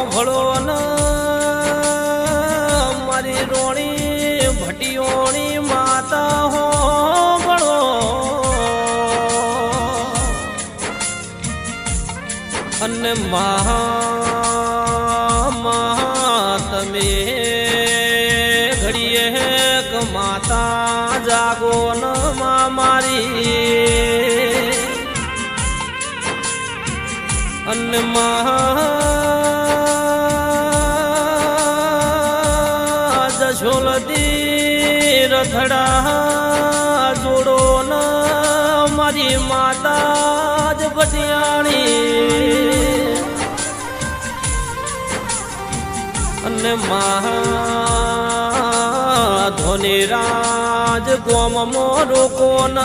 ભળો ન મારી રોણી ભટિયોણી માતા હો ભળો અને તમે ઘડીએ માતા જાગો ન મારી અને જશોલદી રથડા જોડો ન મારી માતા જ ભટિયાણી અને ધોની રાજ ગોમમાં રોકો ન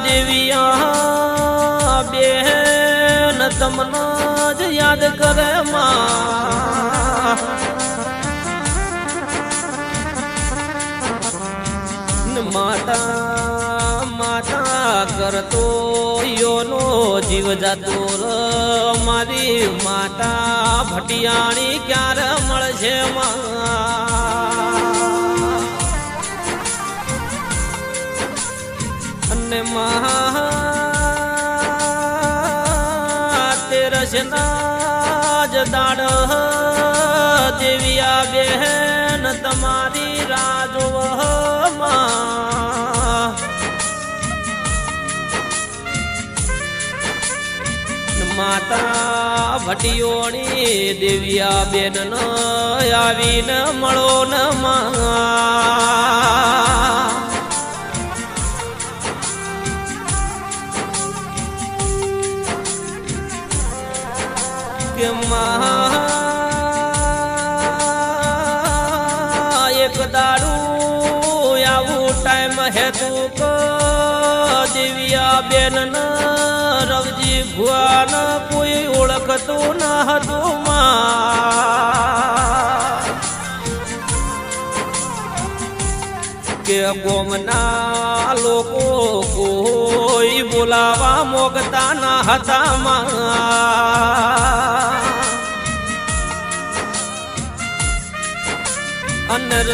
દેવિયા બેન તમને જ યાદ કરે માતા માતા કરતો યોનો જીવ જાતો મારી માતા ભટિયાણી ક્યારે મળશે અને તેરસના જ દાડ દેવિયા બેન તમારી રાજો માતા ભટિયોણી દેવિયા બેન ન આવીને મળો ન કે એક દાડું આવું ટાઈમ હેતું દેવિયા બેન ન રવજી ભુવાન કોઈ ઓળખતું ન હતું કે ગોમના લોકો કોઈ બોલાવા મોગતા ન હતા અનર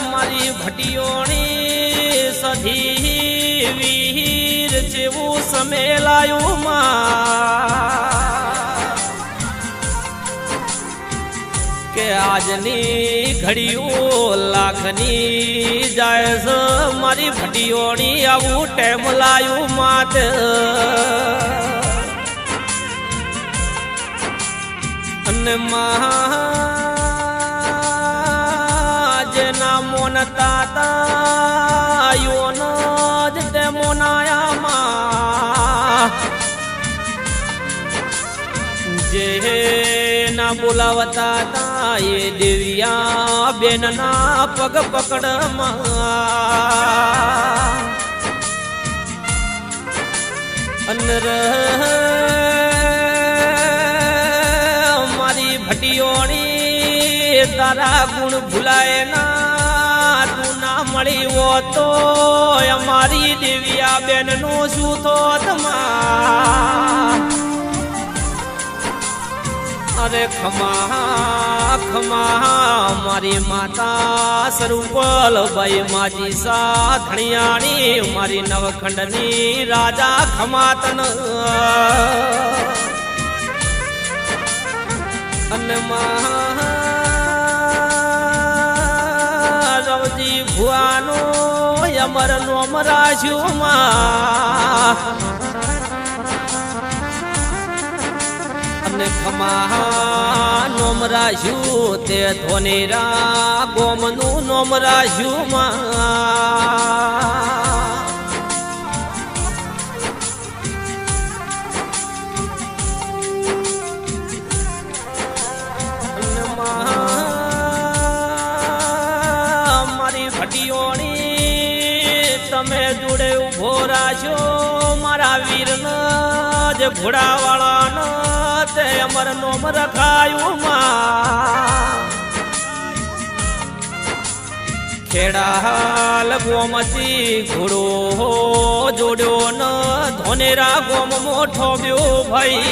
મારી ભટિયોણી સધી વીર જેવું સમેલાયું કે આજની ઘડીઓ લાખની જાય છે મારી ભટિયોણી આવું ટેમ લાયું માત અને જેના મોનતા તાયોન જ તે મોનાયામાં જે ના બોલાવતા તા એ દેવિયા બેનના પગ પકડમાં અંદર મારી ભટિયોણી તારા ગુણ ભૂલાય ના તું ના મળી હો તો અમારી દેવિયા બેન નું શું થોત અરે ખમા ખમા મારી માતા સ્વરૂપલ ભાઈ માજી સા ધણિયાણી મારી નવખંડની રાજા ખમાતન અને રવજી ભુવાનો અમર નોમ રાખ્યું અને ખમા નોમ રાખ્યું તે ધોનેરા ગોમનું નોમ રાખ્યું મારી ભટિયોણી તમે જોડે ઉભો રાખ્યો મારા વીરને જે ઘોડાવાળાને તે અમર નોમ રખાયું માં ખેડા ગોમતી ઘોડો જોડ્યો ન ધોનેરા ગોમ મોઠો બ્યો ભાઈ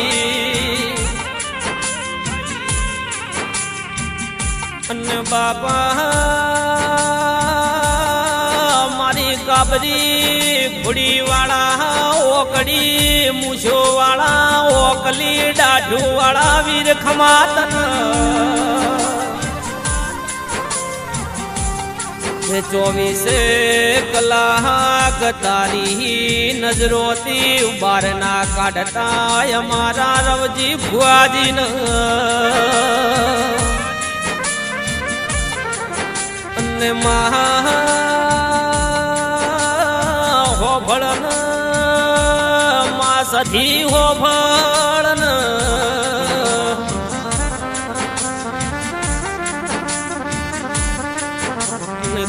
અને બાપા મારી કાબરી ઘોડી વાળા ઓકડી મૂછો વાળા ઓકલી દાઢું વાળા વીર ખમાતન 24 કલાક તારી નજરોથી ઉબાર ના કાઢતા અમારા રવજી ભુવાજી ન અને મહા હોભળન મા સધી હોભળન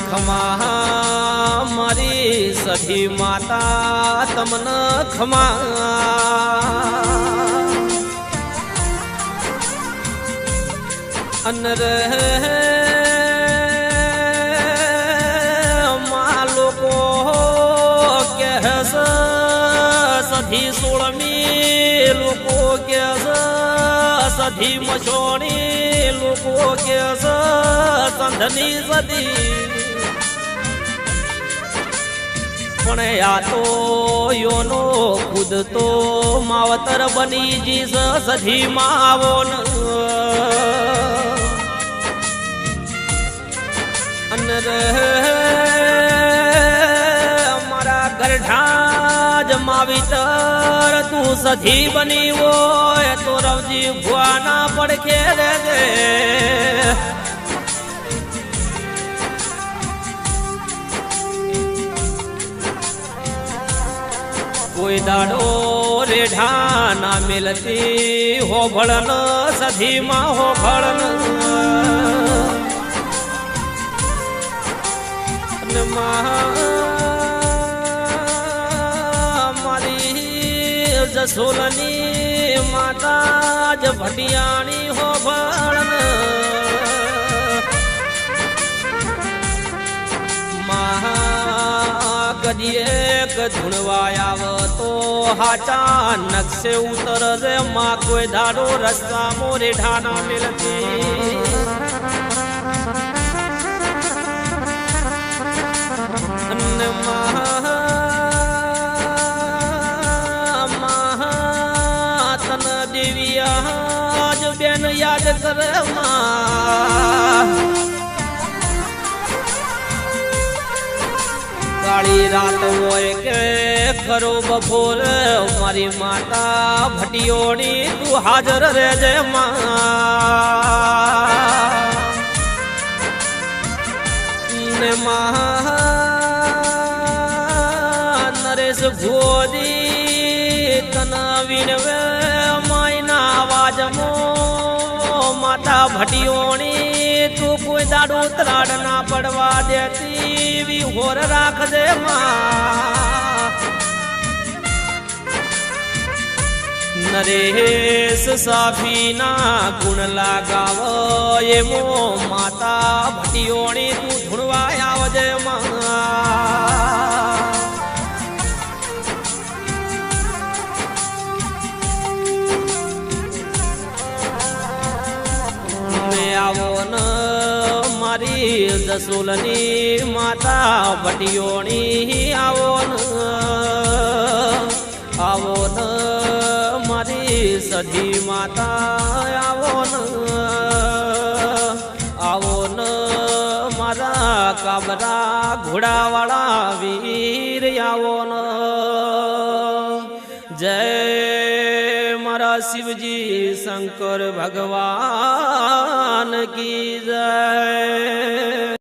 ખમા મારી સધી માતા તમને ખમા અન રે મા લોકો કહેસ સધી સોળમી લોકો કહેસ સધી મછોણી લોકો કહેસ સંધની સધી પણ આ તો યોનો ખુદ તો માવતર બની જીસ સધી માવો અને રે મારા ગરઢા જ માવિતર તું સધી બની હોય તો રવજી ભુવાના પડખે રહેજે કોઈ દાડો રેઢા ના મેલતી હોભળન સધી માં હોભળન મારી જસોલની માતા જ ભટિયાણી હોભળન કદીએક ધૂણવાય તો હાચા નકશે ઉતર રે માં કોઈ દાડો રસ્તા મોરે ઢાના મિલતી તન દેવિયા જ બેન યાદ કરે માં કાળી રાત હોય કે કરો બપોર મારી માતા ભટિયોની તું હાજર રહેજે ને નરેશ ભોજી તન વિનવે માયના અવાજમો માતા ભટિયોની તું કોઈ દાડો ત્રાડ ના પડવા દેતી હોર રાખજે નરેશ સાફીના ગુણ લાગાવ એમો માતા ભટિયોણી તું ધૂણવા આવજે આવો ન મારી જસોલની માતા ભટિયોણી આવો ન મારી સધી માતા આવો ન મારા કાબરા ઘોડાવાળા વીર આવો ન જય મારા શિવજી શંકર ભગવાન કી જય।